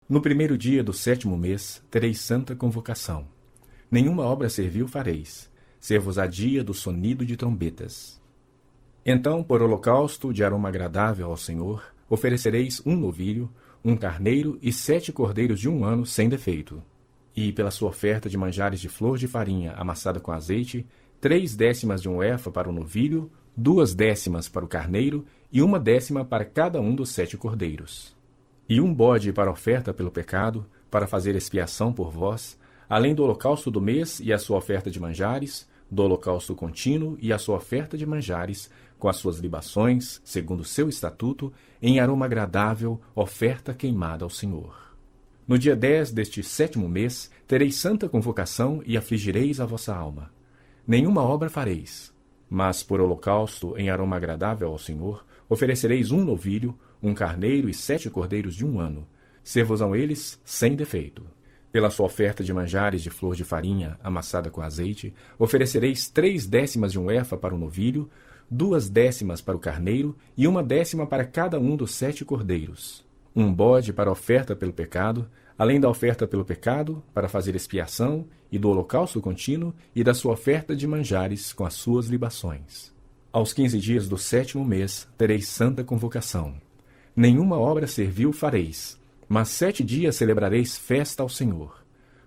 No primeiro dia do 7º mês tereis santa convocação. Nenhuma obra servil fareis, ser-vos-á dia do sonido de trombetas. Então, por holocausto de aroma agradável ao Senhor, oferecereis um novilho, um carneiro e 7 cordeiros de 1 ano sem defeito. E, pela sua oferta de manjares de flor de farinha amassada com azeite, 3/10 de um efa para o novilho, 2/10 para o carneiro e 1/10 para cada um dos 7 cordeiros. E um bode para oferta pelo pecado, para fazer expiação por vós, além do holocausto do mês e a sua oferta de manjares, do holocausto contínuo e a sua oferta de manjares, com as suas libações, segundo o seu estatuto, em aroma agradável, oferta queimada ao Senhor. No dia 10 deste 7º mês, tereis santa convocação e afligireis a vossa alma. Nenhuma obra fareis, mas por holocausto em aroma agradável ao Senhor, oferecereis um novilho, um carneiro e 7 cordeiros de 1 ano. Ser-vos-ão eles sem defeito. Pela sua oferta de manjares de flor de farinha amassada com azeite, oferecereis 3/10 de um efa para o novilho, 2/10 para o carneiro e 1/10 para cada um dos 7 cordeiros. Um bode para oferta pelo pecado, além da oferta pelo pecado, para fazer expiação, e do holocausto contínuo, e da sua oferta de manjares com as suas libações. Aos 15 dias do 7º mês tereis santa convocação. Nenhuma obra servil fareis, mas 7 dias celebrareis festa ao Senhor.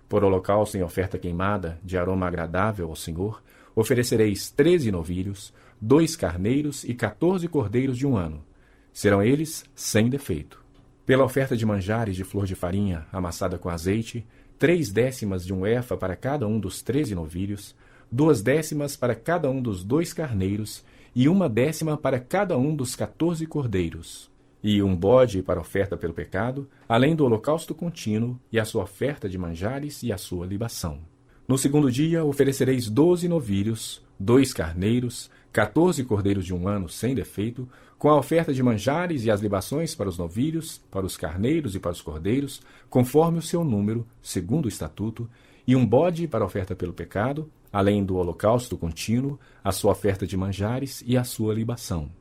Por holocausto em oferta queimada, de aroma agradável ao Senhor, oferecereis 13 novilhos, 2 carneiros e 14 cordeiros de 1 ano. Serão eles sem defeito. Pela oferta de manjares de flor de farinha amassada com azeite, 3/10 de um efa para cada um dos 13 novilhos, 2/10 para cada um dos 2 carneiros e 1/10 para cada um dos 14 cordeiros. E um bode para oferta pelo pecado, além do holocausto contínuo e a sua oferta de manjares e a sua libação. No segundo dia oferecereis 12 novilhos, 2 carneiros, 14 cordeiros de 1 ano sem defeito, com a oferta de manjares e as libações para os novilhos, para os carneiros e para os cordeiros, conforme o seu número, segundo o estatuto, e um bode para oferta pelo pecado, além do holocausto contínuo, a sua oferta de manjares e a sua libação.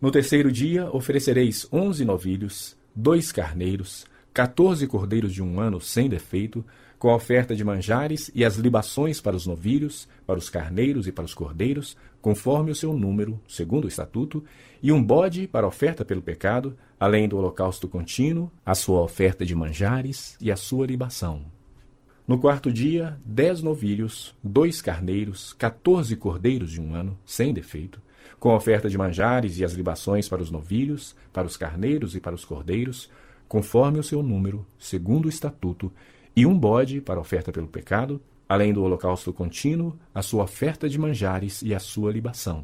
No terceiro dia oferecereis 11 novilhos, 2 carneiros, 14 cordeiros de 1 ano sem defeito, com a oferta de manjares e as libações para os novilhos, para os carneiros e para os cordeiros, conforme o seu número, segundo o estatuto, e um bode para oferta pelo pecado, além do holocausto contínuo, a sua oferta de manjares e a sua libação. No quarto dia, 10 novilhos, 2 carneiros, 14 cordeiros de 1 ano, sem defeito, com a oferta de manjares e as libações para os novilhos, para os carneiros e para os cordeiros, conforme o seu número, segundo o estatuto, e um bode para oferta pelo pecado, além do holocausto contínuo, a sua oferta de manjares e a sua libação.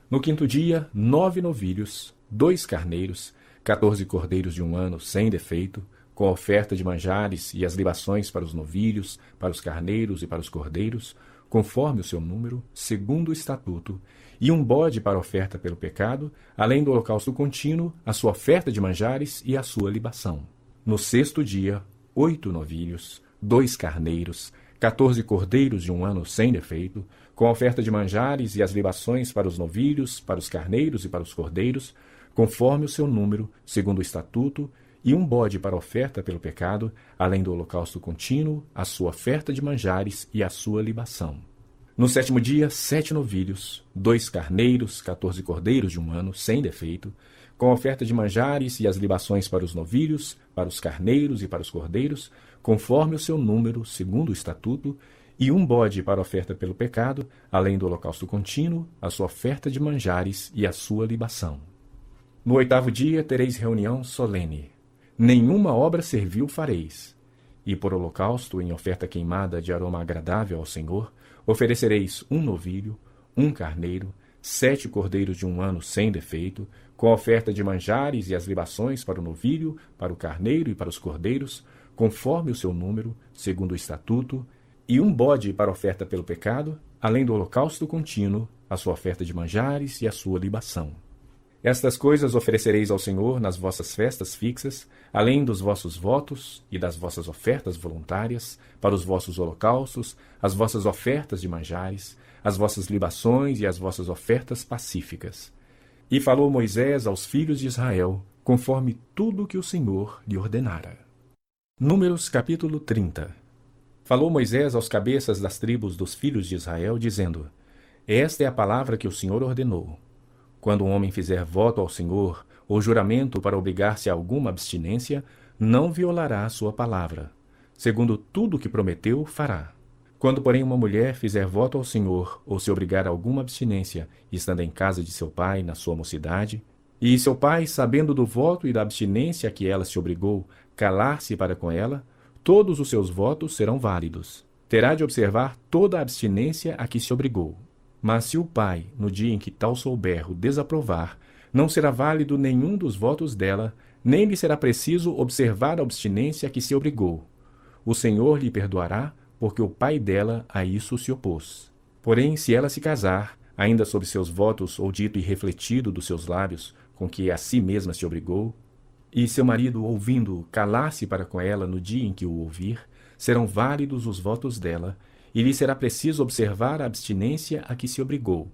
No quinto dia, 9 novilhos, 2 carneiros, 14 cordeiros de 1 ano sem defeito, com a oferta de manjares e as libações para os novilhos, para os carneiros e para os cordeiros, conforme o seu número, segundo o estatuto, e um bode para oferta pelo pecado, além do holocausto contínuo, a sua oferta de manjares e a sua libação. No sexto dia, 8 novilhos, 2 carneiros, 14 cordeiros de 1 ano sem defeito, com a oferta de manjares e as libações para os novilhos, para os carneiros e para os cordeiros, conforme o seu número, segundo o estatuto, e um bode para oferta pelo pecado, além do holocausto contínuo, a sua oferta de manjares e a sua libação. No sétimo dia, 7 novilhos, 2 carneiros, 14 cordeiros de 1 ano sem defeito, com a oferta de manjares e as libações para os novilhos, para os carneiros e para os cordeiros, conforme o seu número, segundo o estatuto, e um bode para oferta pelo pecado, além do holocausto contínuo, a sua oferta de manjares e a sua libação. No oitavo dia tereis reunião solene. Nenhuma obra servil fareis. E por holocausto, em oferta queimada de aroma agradável ao Senhor, oferecereis um novilho, um carneiro, 7 cordeiros de 1 ano sem defeito, com a oferta de manjares e as libações para o novilho, para o carneiro e para os cordeiros, conforme o seu número, segundo o estatuto, e um bode para oferta pelo pecado, além do holocausto contínuo, a sua oferta de manjares e a sua libação. Estas coisas oferecereis ao Senhor nas vossas festas fixas, além dos vossos votos e das vossas ofertas voluntárias, para os vossos holocaustos, as vossas ofertas de manjares, as vossas libações e as vossas ofertas pacíficas. E falou Moisés aos filhos de Israel, conforme tudo que o Senhor lhe ordenara. Números capítulo 30. Falou Moisés aos cabeças das tribos dos filhos de Israel, dizendo: Esta é a palavra que o Senhor ordenou. Quando um homem fizer voto ao Senhor, ou juramento para obrigar-se a alguma abstinência, não violará a sua palavra. Segundo tudo o que prometeu, fará. Quando, porém, uma mulher fizer voto ao Senhor, ou se obrigar a alguma abstinência, estando em casa de seu pai, na sua mocidade, e seu pai, sabendo do voto e da abstinência a que ela se obrigou, calar-se para com ela, todos os seus votos serão válidos. Terá de observar toda a abstinência a que se obrigou. Mas se o pai, no dia em que tal souber, o desaprovar, não será válido nenhum dos votos dela, nem lhe será preciso observar a abstinência a que se obrigou. O Senhor lhe perdoará, porque o pai dela a isso se opôs. Porém, se ela se casar, ainda sob seus votos ou dito irrefletido dos seus lábios, com que a si mesma se obrigou, e seu marido, ouvindo, calar-se para com ela no dia em que o ouvir, serão válidos os votos dela, e lhe será preciso observar a abstinência a que se obrigou.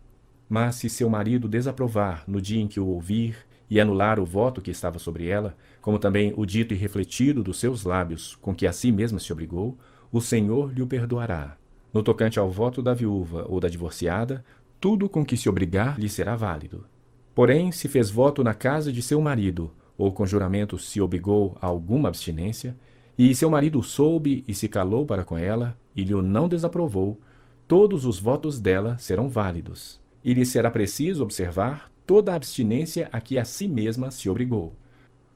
Mas se seu marido desaprovar no dia em que o ouvir, e anular o voto que estava sobre ela, como também o dito irrefletido dos seus lábios, com que a si mesma se obrigou, o Senhor lhe o perdoará. No tocante ao voto da viúva ou da divorciada, tudo com que se obrigar lhe será válido. Porém, se fez voto na casa de seu marido, ou com juramento se obrigou a alguma abstinência, e seu marido soube e se calou para com ela, e lhe o não desaprovou, todos os votos dela serão válidos, e lhe será preciso observar toda a abstinência a que a si mesma se obrigou.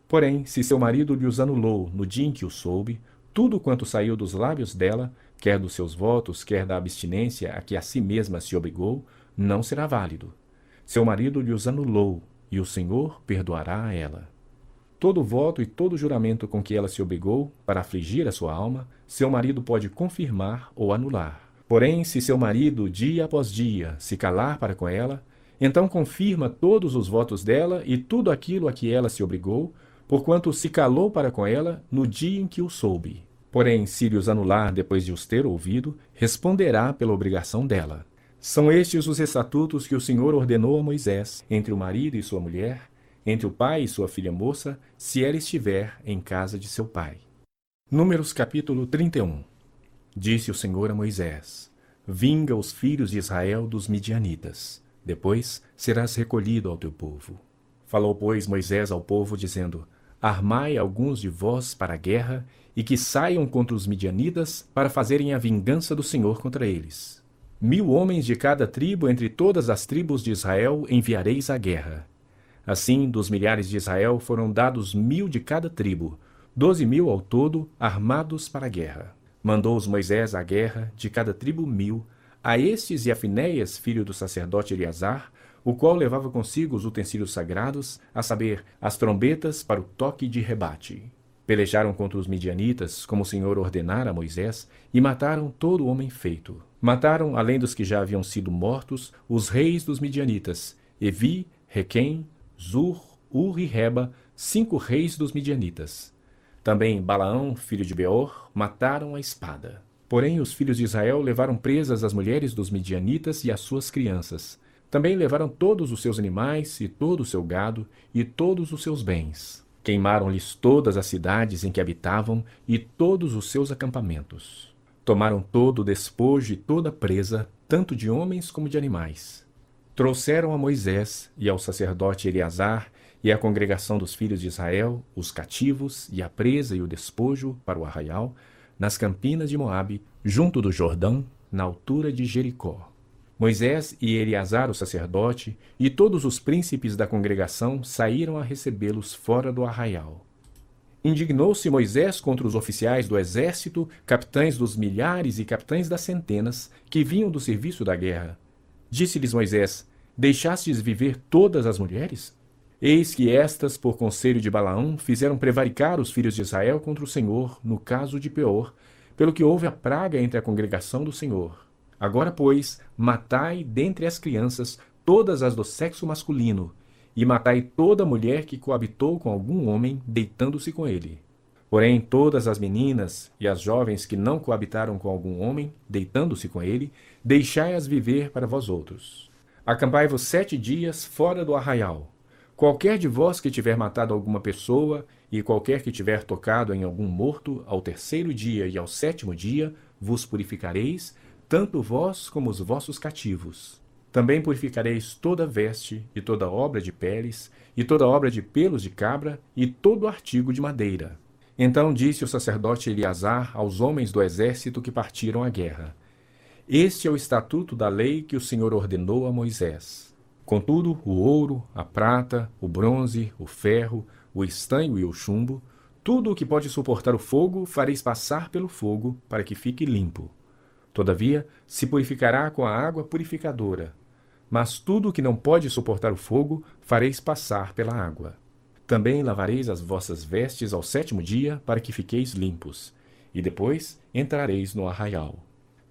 Porém, se seu marido lhe os anulou no dia em que o soube, tudo quanto saiu dos lábios dela, quer dos seus votos, quer da abstinência a que a si mesma se obrigou, não será válido. Seu marido lhe os anulou, e o Senhor perdoará a ela. Todo voto e todo juramento com que ela se obrigou, para afligir a sua alma, seu marido pode confirmar ou anular. Porém, se seu marido, dia após dia, se calar para com ela, então confirma todos os votos dela e tudo aquilo a que ela se obrigou, porquanto se calou para com ela no dia em que o soube. Porém, se lhe os anular depois de os ter ouvido, responderá pela obrigação dela. São estes os estatutos que o Senhor ordenou a Moisés, entre o marido e sua mulher, entre o pai e sua filha moça, se ela estiver em casa de seu pai. Números capítulo 31. Disse o Senhor a Moisés: Vinga os filhos de Israel dos midianitas. Depois serás recolhido ao teu povo. Falou, pois, Moisés ao povo, dizendo: Armai alguns de vós para a guerra, e que saiam contra os midianitas para fazerem a vingança do Senhor contra eles. 1000 homens de cada tribo entre todas as tribos de Israel enviareis à guerra. Assim, dos milhares de Israel foram dados 1000 de cada tribo, 12.000 ao todo, armados para a guerra. Mandou-os Moisés à guerra, de cada tribo 1000, a estes e a Finéias, filho do sacerdote Eleazar, o qual levava consigo os utensílios sagrados, a saber, as trombetas para o toque de rebate. Pelejaram contra os midianitas, como o Senhor ordenara a Moisés, e mataram todo o homem feito. Mataram, além dos que já haviam sido mortos, os reis dos midianitas, Evi, Requém, Zur, Ur e Reba, 5 reis dos midianitas. Também Balaão, filho de Beor, mataram a espada. Porém, os filhos de Israel levaram presas as mulheres dos midianitas e as suas crianças. Também levaram todos os seus animais e todo o seu gado e todos os seus bens. Queimaram-lhes todas as cidades em que habitavam e todos os seus acampamentos. Tomaram todo o despojo e toda a presa, tanto de homens como de animais. Trouxeram a Moisés e ao sacerdote Eleazar e à congregação dos filhos de Israel os cativos e a presa e o despojo para o arraial, nas campinas de Moabe, junto do Jordão, na altura de Jericó. Moisés e Eleazar, o sacerdote, e todos os príncipes da congregação saíram a recebê-los fora do arraial. Indignou-se Moisés contra os oficiais do exército, capitães dos milhares e capitães das centenas, que vinham do serviço da guerra. Disse-lhes Moisés: Deixastes viver todas as mulheres? Eis que estas, por conselho de Balaão, fizeram prevaricar os filhos de Israel contra o Senhor, no caso de Peor, pelo que houve a praga entre a congregação do Senhor. Agora, pois, matai dentre as crianças todas as do sexo masculino, e matai toda mulher que coabitou com algum homem, deitando-se com ele. Porém, todas as meninas e as jovens que não coabitaram com algum homem, deitando-se com ele, deixai-as viver para vós outros. Acampai-vos 7 dias fora do arraial. Qualquer de vós que tiver matado alguma pessoa, e qualquer que tiver tocado em algum morto, ao 3º dia e ao 7º dia, vos purificareis, tanto vós como os vossos cativos. Também purificareis toda veste, e toda obra de peles, e toda obra de pelos de cabra, e todo artigo de madeira. Então disse o sacerdote Eleazar aos homens do exército que partiram à guerra: Este é o estatuto da lei que o Senhor ordenou a Moisés. Contudo, o ouro, a prata, o bronze, o ferro, o estanho e o chumbo, tudo o que pode suportar o fogo, fareis passar pelo fogo, para que fique limpo. Todavia, se purificará com a água purificadora. Mas tudo o que não pode suportar o fogo, fareis passar pela água. Também lavareis as vossas vestes ao 7º dia, para que fiqueis limpos, e depois entrareis no arraial.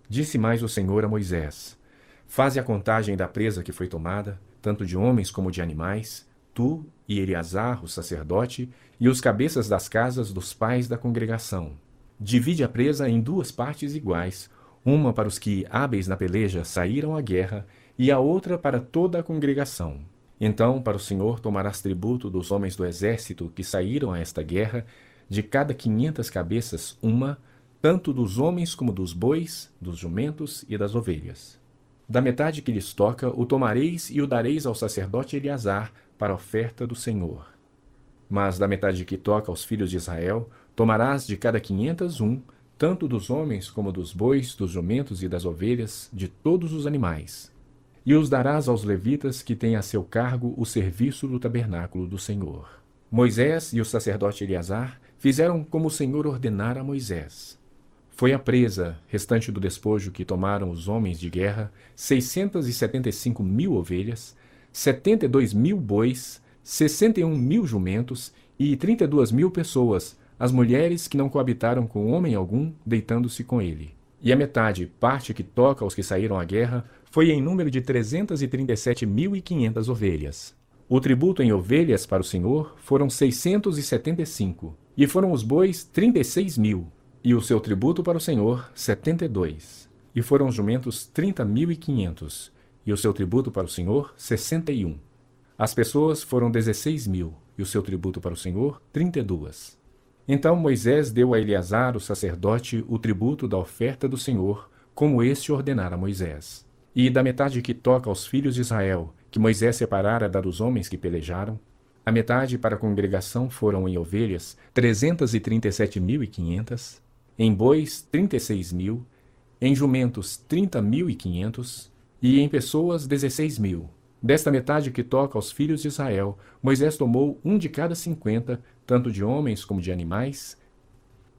Disse mais o Senhor a Moisés: Faze a contagem da presa que foi tomada, tanto de homens como de animais, tu e Eleazar, o sacerdote, e os cabeças das casas dos pais da congregação. Divide a presa em 2 partes iguais, uma para os que, hábeis na peleja, saíram à guerra, e a outra para toda a congregação. Então, para o Senhor tomarás tributo dos homens do exército que saíram a esta guerra, de cada 500 cabeças uma, tanto dos homens como dos bois, dos jumentos e das ovelhas. Da metade que lhes toca, o tomareis e o dareis ao sacerdote Eleazar para a oferta do Senhor. Mas da metade que toca aos filhos de Israel, tomarás de cada 500 tanto dos homens como dos bois, dos jumentos e das ovelhas, de todos os animais. E os darás aos levitas que têm a seu cargo o serviço do tabernáculo do Senhor. Moisés e o sacerdote Eleazar fizeram como o Senhor ordenara a Moisés. Foi a presa, restante do despojo que tomaram os homens de guerra, 675.000 ovelhas, 72.000 bois, 61.000 jumentos e 32.000 pessoas, as mulheres que não coabitaram com homem algum, deitando-se com ele. E a metade, parte que toca aos que saíram à guerra, foi em número de 337.500 ovelhas. O tributo em ovelhas para o Senhor foram 675, e foram os bois 36.000. E o seu tributo para o Senhor, 72. E foram os jumentos 30.500, e o seu tributo para o Senhor, 61. As pessoas foram 16.000, e o seu tributo para o Senhor, 32. Então Moisés deu a Eleazar, o sacerdote, o tributo da oferta do Senhor, como este ordenara a Moisés. E da metade que toca aos filhos de Israel, que Moisés separara da dos homens que pelejaram, a metade para a congregação foram em ovelhas 337.500, em bois 36.000, em jumentos 30.500 e em pessoas 16.000. Desta metade que toca aos filhos de Israel, Moisés tomou de cada 50, tanto de homens como de animais,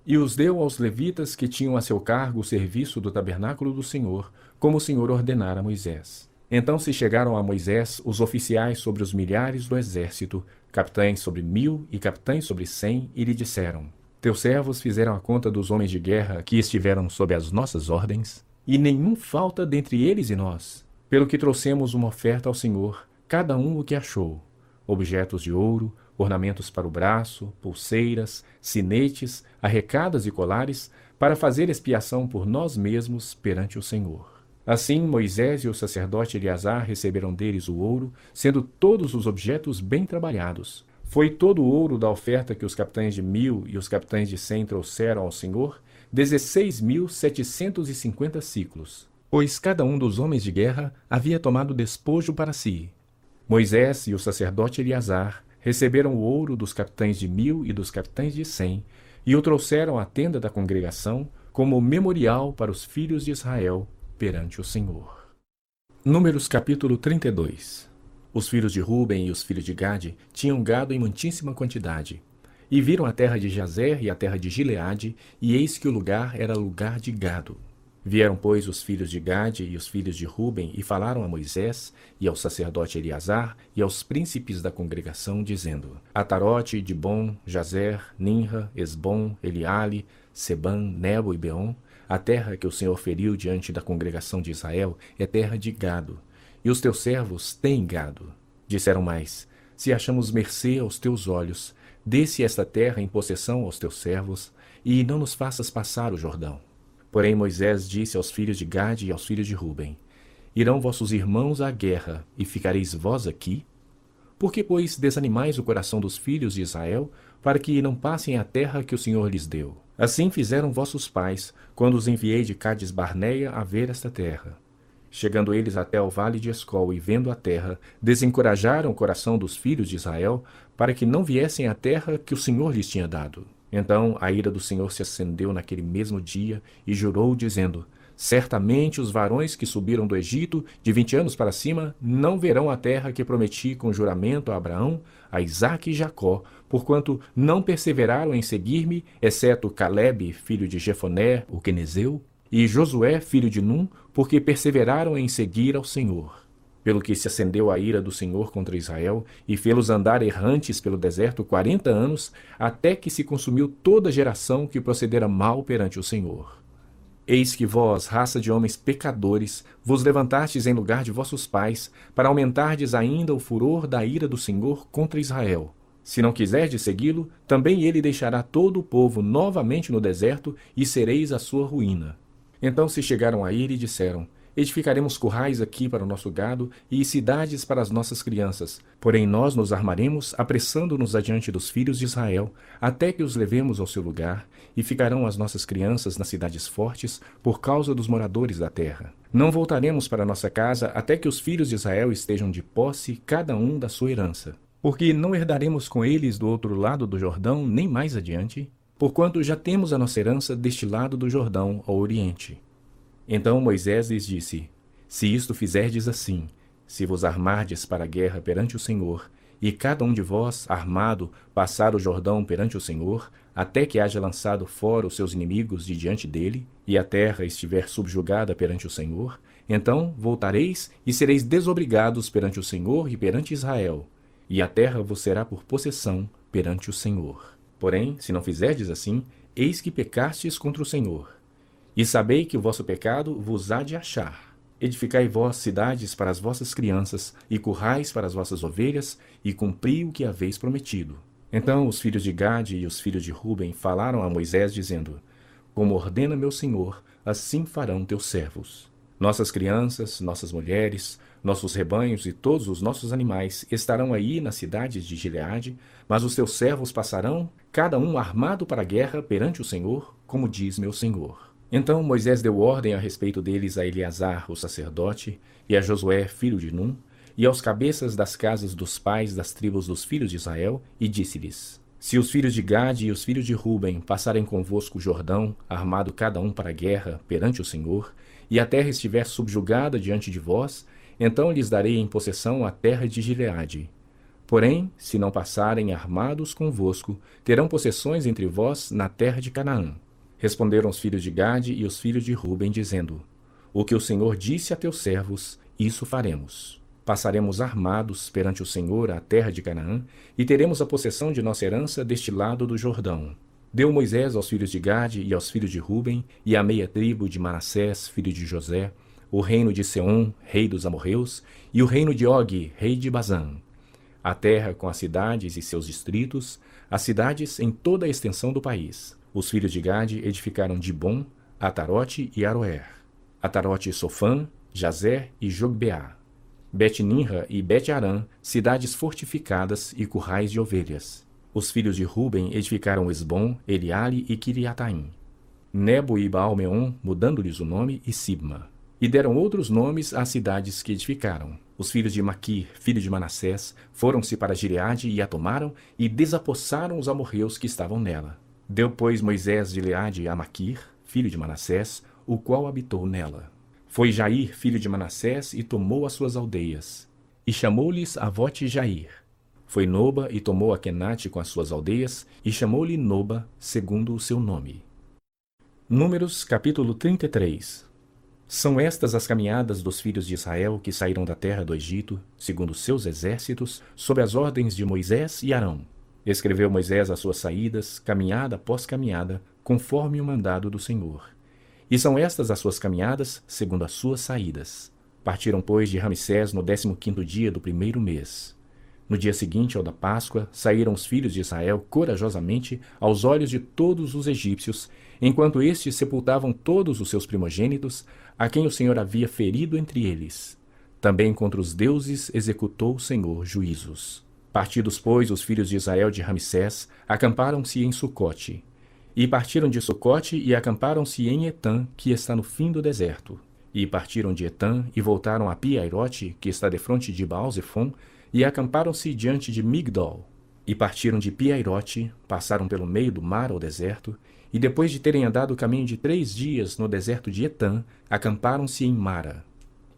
e os deu aos levitas que tinham a seu cargo o serviço do tabernáculo do Senhor, como o Senhor ordenara a Moisés. Então se chegaram a Moisés os oficiais sobre os milhares do exército, capitães sobre 1.000 e capitães sobre 100, e lhe disseram: Teus servos fizeram a conta dos homens de guerra que estiveram sob as nossas ordens, e nenhum falta dentre eles e nós, pelo que trouxemos uma oferta ao Senhor, cada um o que achou: objetos de ouro, ornamentos para o braço, pulseiras, sinetes, arrecadas e colares, para fazer expiação por nós mesmos perante o Senhor. Assim Moisés e o sacerdote Eleazar receberam deles o ouro, sendo todos os objetos bem trabalhados. Foi todo o ouro da oferta que os capitães de 1.000 e os capitães de 100 trouxeram ao Senhor, 16.750 siclos, pois cada um dos homens de guerra havia tomado despojo para si. Moisés e o sacerdote Eleazar receberam o ouro dos capitães de 1.000 e dos capitães de 100, e o trouxeram à tenda da congregação como memorial para os filhos de Israel perante o Senhor. Números capítulo 32. Os filhos de Ruben e os filhos de Gade tinham gado em muitíssima quantidade, e viram a terra de Jazer e a terra de Gileade, e eis que o lugar era lugar de gado. Vieram, pois, os filhos de Gade e os filhos de Ruben, e falaram a Moisés, e ao sacerdote Eleazar, e aos príncipes da congregação, dizendo: Atarote, Dibon, Jazer, Ninra, Esbom, Eliale, Seban, Nebo e Beon, a terra que o Senhor feriu diante da congregação de Israel é terra de gado, e os teus servos têm gado. Disseram mais: Se achamos mercê aos teus olhos, dê-se esta terra em possessão aos teus servos, e não nos faças passar o Jordão. Porém Moisés disse aos filhos de Gade e aos filhos de Ruben: Irão vossos irmãos à guerra, e ficareis vós aqui? Por que, pois, desanimais o coração dos filhos de Israel, para que não passem a terra que o Senhor lhes deu? Assim fizeram vossos pais, quando os enviei de Cádiz Barneia a ver esta terra. Chegando eles até ao vale de Escol e vendo a terra, desencorajaram o coração dos filhos de Israel, para que não viessem à terra que o Senhor lhes tinha dado. Então a ira do Senhor se acendeu naquele mesmo dia, e jurou, dizendo: certamente os varões que subiram do Egito, de 20 anos para cima, não verão a terra que prometi com juramento a Abraão, a Isaque e Jacó, porquanto não perseveraram em seguir-me, exceto Calebe, filho de Jefoné, o quenezeu, e Josué, filho de Num, porque perseveraram em seguir ao Senhor. Pelo que se acendeu a ira do Senhor contra Israel, e fê-los andar errantes pelo deserto 40 anos, até que se consumiu toda a geração que procedera mal perante o Senhor. Eis que vós, raça de homens pecadores, vos levantastes em lugar de vossos pais, para aumentardes ainda o furor da ira do Senhor contra Israel. Se não quiserdes segui-lo, também ele deixará todo o povo novamente no deserto, e sereis a sua ruína. Então se chegaram a ele e disseram: edificaremos currais aqui para o nosso gado e cidades para as nossas crianças. Porém nós nos armaremos, apressando-nos adiante dos filhos de Israel, até que os levemos ao seu lugar, e ficarão as nossas crianças nas cidades fortes, por causa dos moradores da terra. Não voltaremos para nossa casa até que os filhos de Israel estejam de posse, cada um da sua herança. Porque não herdaremos com eles do outro lado do Jordão, nem mais adiante, porquanto já temos a nossa herança deste lado do Jordão, ao oriente. Então Moisés lhes disse: se isto fizerdes assim, se vos armardes para a guerra perante o Senhor, e cada um de vós, armado, passar o Jordão perante o Senhor, até que haja lançado fora os seus inimigos de diante dele, e a terra estiver subjugada perante o Senhor, então voltareis e sereis desobrigados perante o Senhor e perante Israel, e a terra vos será por possessão perante o Senhor. Porém, se não fizerdes assim, eis que pecastes contra o Senhor. E sabei que o vosso pecado vos há de achar. Edificai vós cidades para as vossas crianças, e currais para as vossas ovelhas, e cumpri o que haveis prometido. Então os filhos de Gade e os filhos de Ruben falaram a Moisés, dizendo: como ordena meu senhor, assim farão teus servos. Nossas crianças, nossas mulheres, nossos rebanhos e todos os nossos animais estarão aí nas cidades de Gileade, mas os teus servos passarão, cada um armado para a guerra perante o Senhor, como diz meu senhor. Então Moisés deu ordem a respeito deles a Eleazar, o sacerdote, e a Josué, filho de Num, e aos cabeças das casas dos pais das tribos dos filhos de Israel, e disse-lhes: se os filhos de Gade e os filhos de Ruben passarem convosco o Jordão, armado cada um para a guerra perante o Senhor, e a terra estiver subjugada diante de vós, então lhes darei em possessão a terra de Gileade. Porém, se não passarem armados convosco, terão possessões entre vós na terra de Canaã. Responderam os filhos de Gade e os filhos de Ruben, dizendo: o que o Senhor disse a teus servos, isso faremos. Passaremos armados perante o Senhor à terra de Canaã, e teremos a possessão de nossa herança deste lado do Jordão. Deu Moisés aos filhos de Gade e aos filhos de Ruben, e à meia tribo de Manassés, filho de José, o reino de Seom, rei dos amorreus, e o reino de Og, rei de Bazã. A terra com as cidades e seus distritos, as cidades em toda a extensão do país. Os filhos de Gade edificaram Dibom, Atarote e Aroer. Atarote e Sofã, Jazer e Jogbeá. Bet-Ninra e Bet-Arã, cidades fortificadas e currais de ovelhas. Os filhos de Ruben edificaram Esbom, Eliale e Kiriataim. Nebo e Baal-Meon, mudando-lhes o nome, e Sibma. E deram outros nomes às cidades que edificaram. Os filhos de Maquir, filho de Manassés, foram-se para Gileade e a tomaram, e desapossaram os amorreus que estavam nela. Deu, pois, Moisés Gileade a Maquir, filho de Manassés, o qual habitou nela. Foi Jair, filho de Manassés, e tomou as suas aldeias. E chamou-lhes Avote Jair. Foi Noba e tomou a Quenate com as suas aldeias, e chamou-lhe Noba, segundo o seu nome. Números, capítulo 33. São estas as caminhadas dos filhos de Israel que saíram da terra do Egito, segundo seus exércitos, sob as ordens de Moisés e Arão. Escreveu Moisés as suas saídas, caminhada após caminhada, conforme o mandado do Senhor. E são estas as suas caminhadas, segundo as suas saídas. Partiram, pois, de Ramsés no 15º dia do primeiro mês. No dia seguinte ao da Páscoa, saíram os filhos de Israel corajosamente aos olhos de todos os egípcios, enquanto estes sepultavam todos os seus primogênitos, a quem o Senhor havia ferido entre eles. Também contra os deuses executou o Senhor juízos. Partidos, pois, os filhos de Israel de Ramsés, acamparam-se em Sucote. E partiram de Sucote e acamparam-se em Etã, que está no fim do deserto. E partiram de Etã e voltaram a Pi-Hairote, que está defronte de Baal-Zefon, e acamparam-se diante de Migdol. E partiram de Pi-Hairote, passaram pelo meio do mar ao deserto, e depois de terem andado o caminho de 3 dias no deserto de Etã, acamparam-se em Mara.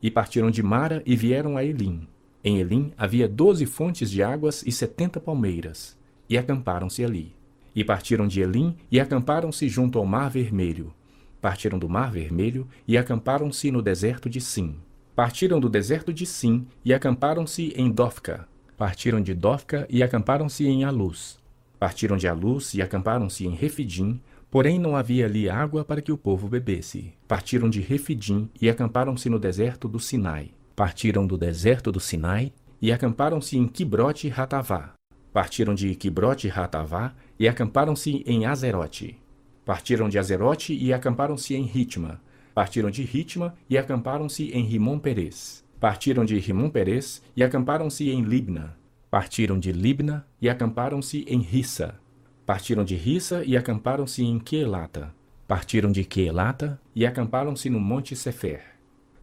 E partiram de Mara e vieram a Elim. Em Elim havia 12 fontes de águas e 70 palmeiras, e acamparam-se ali. E partiram de Elim e acamparam-se junto ao Mar Vermelho. Partiram do Mar Vermelho e acamparam-se no deserto de Sim. Partiram do deserto de Sim e acamparam-se em Dofca. Partiram de Dofca e acamparam-se em Alus. Partiram de Alus e acamparam-se em Refidim, porém não havia ali água para que o povo bebesse. Partiram de Refidim e acamparam-se no deserto do Sinai. Partiram do deserto do Sinai e acamparam-se em Quibrote-Hatavá. Partiram de Quibrote-Hatavá e acamparam-se em Azerote. Partiram de Azerote e acamparam-se em Ritma. Partiram de Ritma e acamparam-se em Rimon-Perez. Partiram de Rimon-Perez e acamparam-se em Libna. Partiram de Libna e acamparam-se em Rissa. Partiram de Rissa e acamparam-se em Quelata. Partiram de Quelata e acamparam-se no Monte Sefer.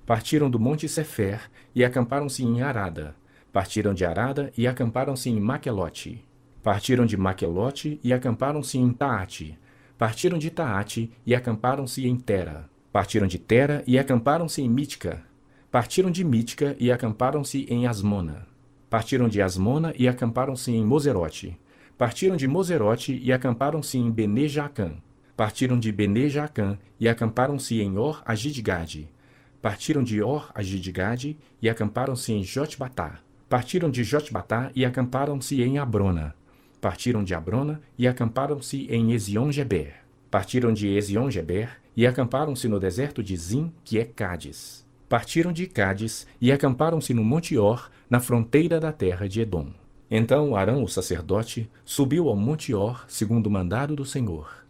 Partiram do Monte Sefer e acamparam-se em Arada. Partiram de Arada e acamparam-se em Maquelote. Partiram de Maquelote e acamparam-se em Taate. Partiram de Taate e acamparam-se em Tera. Partiram de Tera e acamparam-se em Mítica. Partiram de Mítica e acamparam-se em Asmona. Partiram de Asmona e acamparam-se em Moserote. Partiram de Moserote e acamparam-se em Bene-Jaacã. Partiram de Bene-Jaacã e acamparam-se em Or-Agidgade. Partiram de Or-Agidgade e acamparam-se em Jotbatá. Partiram de Jotbatá e acamparam-se em Abrona. Partiram de Abrona e acamparam-se em Ezion-Geber. Partiram de Ezion-Geber e acamparam-se no deserto de Zim, que é Cádiz. Partiram de Cádiz e acamparam-se no Monte Or, na fronteira da terra de Edom. Então Arão, o sacerdote, subiu ao Monte Or, segundo o mandado do Senhor.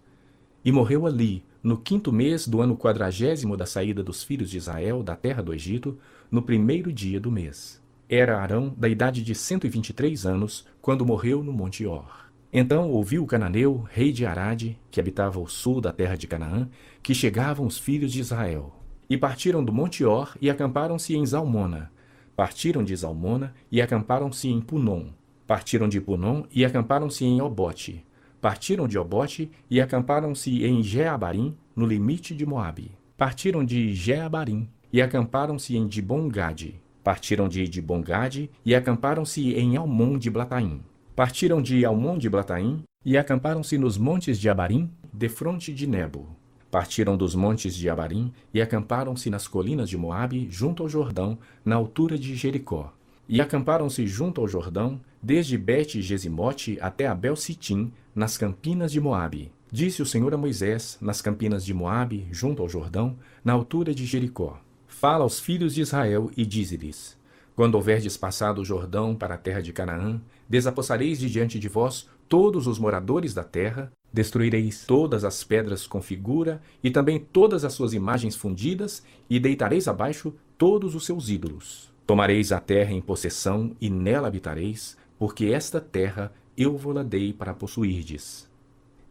E morreu ali, no 5º mês do ano 40º da saída dos filhos de Israel da terra do Egito, no 1º dia do mês. Era Arão da idade de 123 anos, quando morreu no Monte Or. Então ouviu o cananeu, rei de Arade, que habitava ao sul da terra de Canaã, que chegavam os filhos de Israel. E partiram do Monte Or e acamparam-se em Zalmona. Partiram de Zalmona e acamparam-se em Punom. Partiram de Punom e acamparam-se em Obote. Partiram de Obote e acamparam-se em Jeabarim, no limite de Moabe. Partiram de Jeabarim e acamparam-se em Dibon-Gade. Partiram de Dibon-Gade e acamparam-se em Almon de Blataim. Partiram de Almon de Blataim e acamparam-se nos montes de Abarim, defronte de Nebo. Partiram dos montes de Abarim e acamparam-se nas colinas de Moabe, junto ao Jordão, na altura de Jericó. E acamparam-se junto ao Jordão, desde Bet-Gesimote até Abel-Sitim, nas campinas de Moabe. Disse o Senhor a Moisés, nas campinas de Moabe, junto ao Jordão, na altura de Jericó: Fala aos filhos de Israel e dize-lhes: Quando houverdes passado o Jordão para a terra de Canaã, desapossareis de diante de vós todos os moradores da terra, destruireis todas as pedras com figura e também todas as suas imagens fundidas, e deitareis abaixo todos os seus ídolos. Tomareis a terra em possessão e nela habitareis, porque esta terra eu vou-la dei para possuirdes.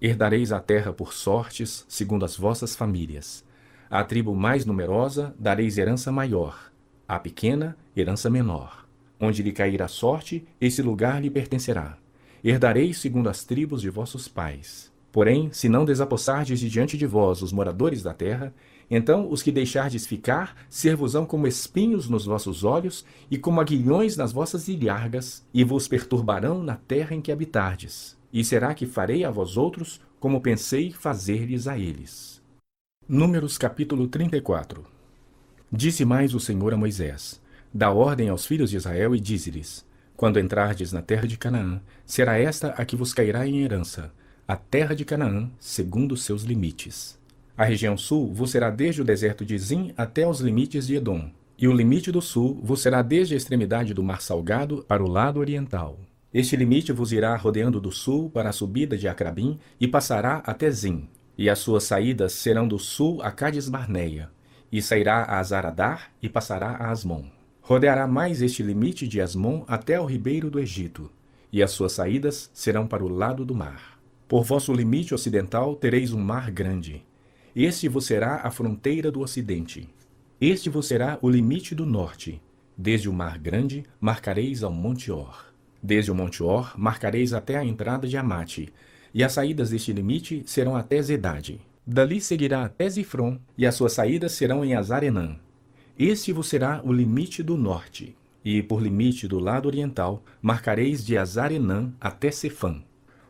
Herdareis a terra por sortes, segundo as vossas famílias. À tribo mais numerosa dareis herança maior, à pequena, herança menor. Onde lhe cair a sorte, esse lugar lhe pertencerá. Herdareis segundo as tribos de vossos pais. Porém, se não desapossardes de diante de vós os moradores da terra, então os que deixardes ficar ser-vos-ão como espinhos nos vossos olhos e como aguilhões nas vossas ilhargas, e vos perturbarão na terra em que habitardes. E será que farei a vós outros como pensei fazer-lhes a eles. Números capítulo 34. Disse mais o Senhor a Moisés: Dá ordem aos filhos de Israel e dize-lhes: Quando entrardes na terra de Canaã, será esta a que vos cairá em herança, a terra de Canaã, segundo os seus limites. A região sul vos será desde o deserto de Zim até os limites de Edom, e o limite do sul vos será desde a extremidade do mar Salgado para o lado oriental. Este limite vos irá rodeando do sul para a subida de Acrabim e passará até Zim, e as suas saídas serão do sul a Cades-Barneia, e sairá a Azaradar e passará a Asmon. Rodeará mais este limite de Asmon até ao ribeiro do Egito, e as suas saídas serão para o lado do mar. Por vosso limite ocidental tereis um mar grande. Este vos será a fronteira do ocidente. Este vos será o limite do norte. Desde o mar grande marcareis ao Monte Or. Desde o Monte Or marcareis até a entrada de Amate, e as saídas deste limite serão até Zedade. Dali seguirá até Zifron, e as suas saídas serão em Azarenã. Este vos será o limite do norte. E por limite do lado oriental marcareis de Azarenã até Sefã.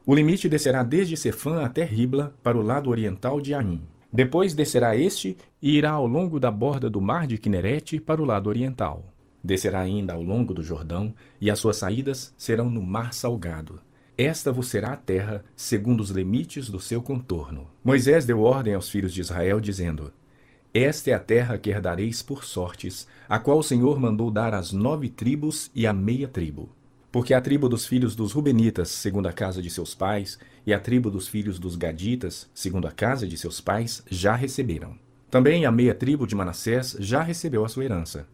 O limite descerá desde Sefã até Ribla, para o lado oriental de Aim. Depois descerá este e irá ao longo da borda do mar de Quinerete para o lado oriental. Descerá ainda ao longo do Jordão, e as suas saídas serão no mar salgado. Esta vos será a terra, segundo os limites do seu contorno. Moisés deu ordem aos filhos de Israel, dizendo: Esta é a terra que herdareis por sortes, a qual o Senhor mandou dar às 9 tribos e à meia tribo. Porque a tribo dos filhos dos Rubenitas, segundo a casa de seus pais, e a tribo dos filhos dos Gaditas, segundo a casa de seus pais, já receberam. Também a meia tribo de Manassés já recebeu a sua herança.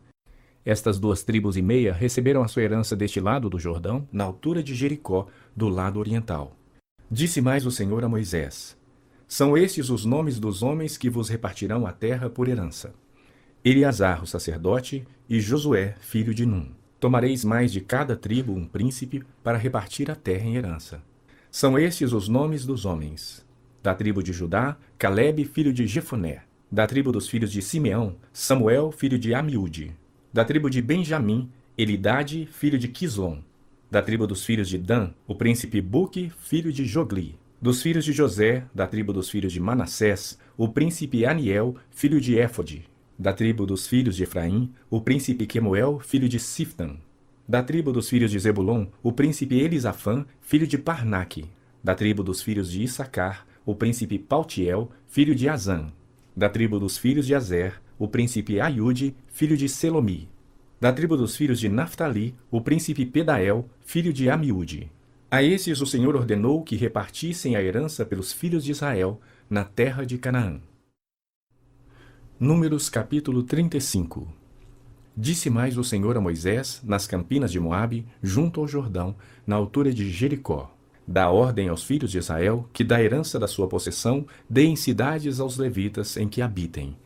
Estas 2 tribos e meia receberam a sua herança deste lado do Jordão, na altura de Jericó, do lado oriental. Disse mais o Senhor a Moisés: São estes os nomes dos homens que vos repartirão a terra por herança: Eleazar, o sacerdote, e Josué, filho de Num. Tomareis mais de cada tribo um príncipe para repartir a terra em herança. São estes os nomes dos homens: da tribo de Judá, Calebe, filho de Jefoné; da tribo dos filhos de Simeão, Samuel, filho de Amiúde; da tribo de Benjamim, Elidade, filho de Quislom; da tribo dos filhos de Dan, o príncipe Buque, filho de Jogli; dos filhos de José, da tribo dos filhos de Manassés, o príncipe Aniel, filho de Éfode; da tribo dos filhos de Efraim, o príncipe Quemuel, filho de Siftan; da tribo dos filhos de Zebulon, o príncipe Elisafã, filho de Parnaque; da tribo dos filhos de Issacar, o príncipe Paltiel, filho de Azan; da tribo dos filhos de Azer, o príncipe Aiude, filho de Selomi; da tribo dos filhos de Naftali, o príncipe Pedael, filho de Amiúde. A estes o Senhor ordenou que repartissem a herança pelos filhos de Israel na terra de Canaã. Números capítulo 35. Disse mais o Senhor a Moisés, nas campinas de Moabe, junto ao Jordão, na altura de Jericó: Dá ordem aos filhos de Israel que da herança da sua possessão deem cidades aos levitas em que habitem.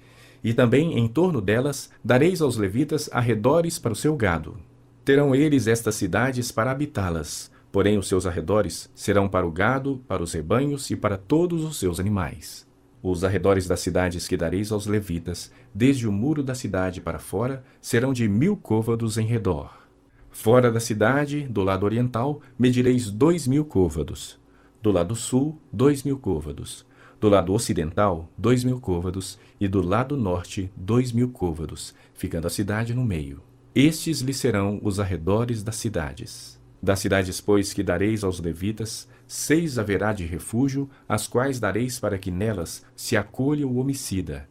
E também em torno delas dareis aos levitas arredores para o seu gado. Terão eles estas cidades para habitá-las, porém os seus arredores serão para o gado, para os rebanhos e para todos os seus animais. Os arredores das cidades que dareis aos levitas, desde o muro da cidade para fora, serão de 1000 côvados em redor. Fora da cidade, do lado oriental, medireis 2000 côvados. Do lado sul, 2000 côvados. Do lado ocidental, 2000 côvados. E do lado norte, 2000 côvados, ficando a cidade no meio. Estes lhes serão os arredores das cidades. Das cidades, pois, que dareis aos levitas, 6 haverá de refúgio, as quais dareis para que nelas se acolha o homicida.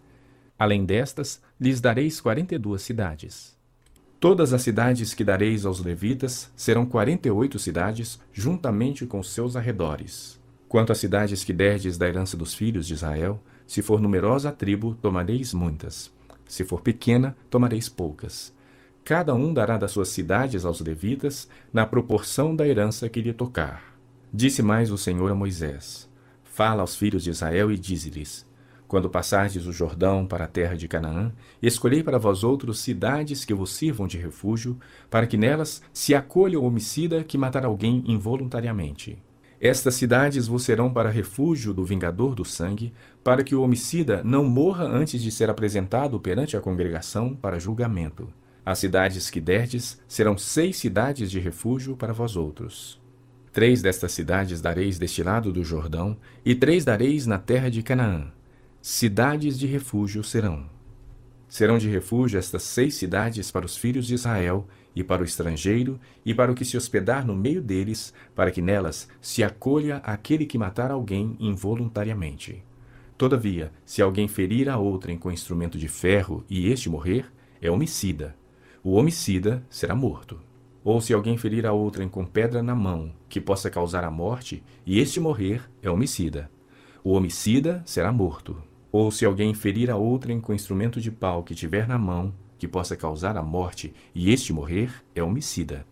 Além destas, lhes dareis 42 cidades. Todas as cidades que dareis aos levitas serão 48 cidades, juntamente com seus arredores. Quanto às cidades que derdes da herança dos filhos de Israel, se for numerosa a tribo, tomareis muitas. Se for pequena, tomareis poucas. Cada um dará das suas cidades aos levitas, na proporção da herança que lhe tocar. Disse mais o Senhor a Moisés: Fala aos filhos de Israel e dize-lhes: Quando passardes o Jordão para a terra de Canaã, escolhei para vós outros cidades que vos sirvam de refúgio, para que nelas se acolha o homicida que matar alguém involuntariamente. Estas cidades vos serão para refúgio do vingador do sangue, para que o homicida não morra antes de ser apresentado perante a congregação para julgamento. As cidades que derdes serão 6 cidades de refúgio para vós outros. 3 destas cidades dareis deste lado do Jordão, e 3 dareis na terra de Canaã. Cidades de refúgio serão. Serão de refúgio estas 6 cidades para os filhos de Israel, e para o estrangeiro, e para o que se hospedar no meio deles, para que nelas se acolha aquele que matar alguém involuntariamente. Todavia, se alguém ferir a outrem com instrumento de ferro, e este morrer, é homicida. O homicida será morto. Ou se alguém ferir a outrem com pedra na mão, que possa causar a morte, e este morrer, é homicida. O homicida será morto. Ou se alguém ferir a outrem com instrumento de pau que tiver na mão, que possa causar a morte, e este morrer, é homicida.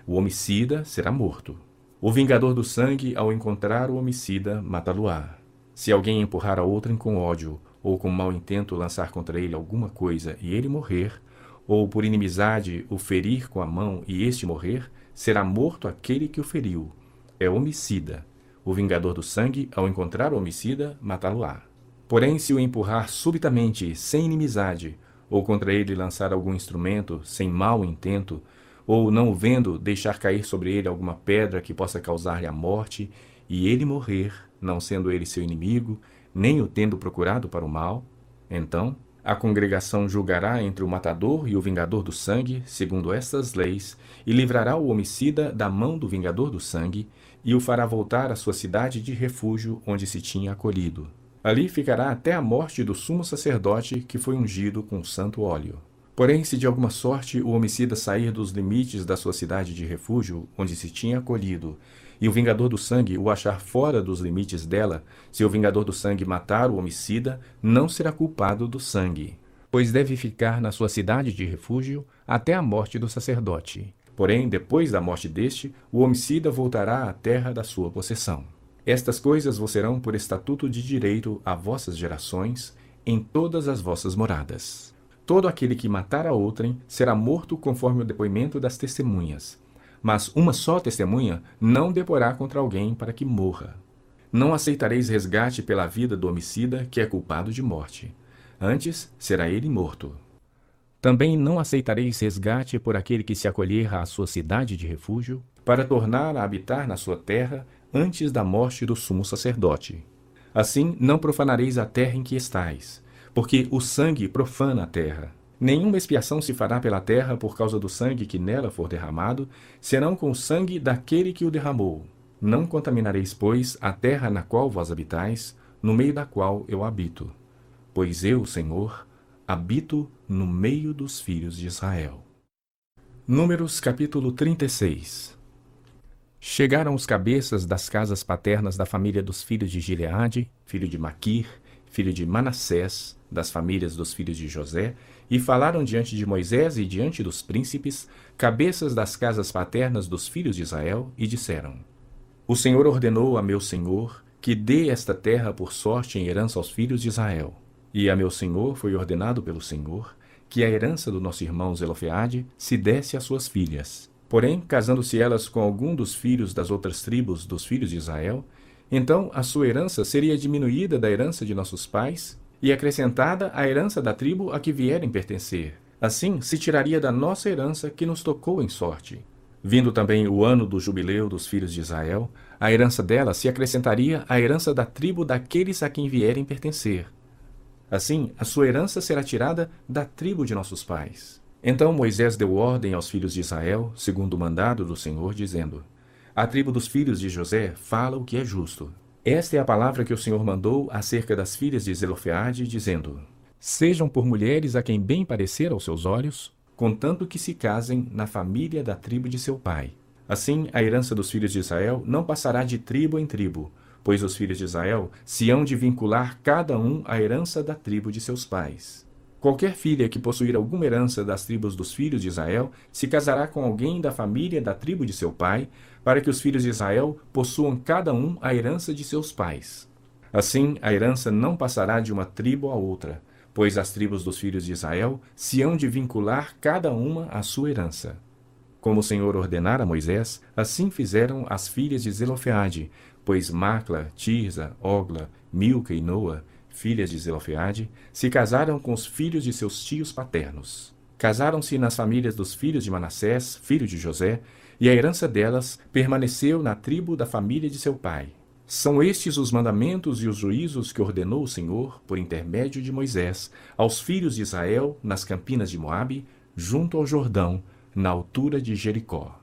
O homicida será morto. O vingador do sangue, ao encontrar o homicida, mata-lo-á. Se alguém empurrar a outrem com ódio, ou com mau intento lançar contra ele alguma coisa e ele morrer, ou por inimizade o ferir com a mão e este morrer, será morto aquele que o feriu. É homicida. O vingador do sangue, ao encontrar o homicida, matá-lo-á. Porém, se o empurrar subitamente, sem inimizade, ou contra ele lançar algum instrumento, sem mau intento, ou não o vendo, deixar cair sobre ele alguma pedra que possa causar-lhe a morte, e ele morrer, não sendo ele seu inimigo, nem o tendo procurado para o mal, então a congregação julgará entre o matador e o vingador do sangue, segundo estas leis, e livrará o homicida da mão do vingador do sangue, e o fará voltar à sua cidade de refúgio, onde se tinha acolhido. Ali ficará até a morte do sumo sacerdote, que foi ungido com santo óleo. Porém, se de alguma sorte o homicida sair dos limites da sua cidade de refúgio, onde se tinha acolhido, e o vingador do sangue o achar fora dos limites dela, se o vingador do sangue matar o homicida, não será culpado do sangue, pois deve ficar na sua cidade de refúgio até a morte do sacerdote. Porém, depois da morte deste, o homicida voltará à terra da sua possessão. Estas coisas vos serão por estatuto de direito a vossas gerações, em todas as vossas moradas. Todo aquele que matar a outrem será morto conforme o depoimento das testemunhas. Mas uma só testemunha não deporá contra alguém para que morra. Não aceitareis resgate pela vida do homicida que é culpado de morte. Antes será ele morto. Também não aceitareis resgate por aquele que se acolher à sua cidade de refúgio, para tornar a habitar na sua terra antes da morte do sumo sacerdote. Assim não profanareis a terra em que estais, porque o sangue profana a terra. Nenhuma expiação se fará pela terra por causa do sangue que nela for derramado, senão com o sangue daquele que o derramou. Não contaminareis, pois, a terra na qual vós habitais, no meio da qual eu habito. Pois eu, Senhor, habito no meio dos filhos de Israel. Números capítulo 36. Chegaram os cabeças das casas paternas da família dos filhos de Gileade, filho de Maquir, filho de Manassés, das famílias dos filhos de José, e falaram diante de Moisés e diante dos príncipes, cabeças das casas paternas dos filhos de Israel, e disseram: O Senhor ordenou a meu senhor que dê esta terra por sorte em herança aos filhos de Israel. E a meu senhor foi ordenado pelo Senhor que a herança do nosso irmão Zelofeade se desse às suas filhas. Porém, casando-se elas com algum dos filhos das outras tribos dos filhos de Israel, então a sua herança seria diminuída da herança de nossos pais e acrescentada à herança da tribo a que vierem pertencer. Assim se tiraria da nossa herança que nos tocou em sorte. Vindo também o ano do jubileu dos filhos de Israel, a herança dela se acrescentaria à herança da tribo daqueles a quem vierem pertencer. Assim, a sua herança será tirada da tribo de nossos pais. Então Moisés deu ordem aos filhos de Israel, segundo o mandado do Senhor, dizendo: A tribo dos filhos de José fala o que é justo. Esta é a palavra que o Senhor mandou acerca das filhas de Zelofeade, dizendo: Sejam por mulheres a quem bem parecer aos seus olhos, contanto que se casem na família da tribo de seu pai. Assim, a herança dos filhos de Israel não passará de tribo em tribo, pois os filhos de Israel se hão de vincular cada um à herança da tribo de seus pais. Qualquer filha que possuir alguma herança das tribos dos filhos de Israel se casará com alguém da família da tribo de seu pai, para que os filhos de Israel possuam cada um a herança de seus pais. Assim, a herança não passará de uma tribo a outra, pois as tribos dos filhos de Israel se hão de vincular cada uma à sua herança. Como o Senhor ordenara a Moisés, assim fizeram as filhas de Zelofeade, pois Macla, Tirza, Ogla, Milca e Noa, filhas de Zelofeade, se casaram com os filhos de seus tios paternos. Casaram-se nas famílias dos filhos de Manassés, filho de José, e a herança delas permaneceu na tribo da família de seu pai. São estes os mandamentos e os juízos que ordenou o Senhor, por intermédio de Moisés, aos filhos de Israel nas campinas de Moabe, junto ao Jordão, na altura de Jericó.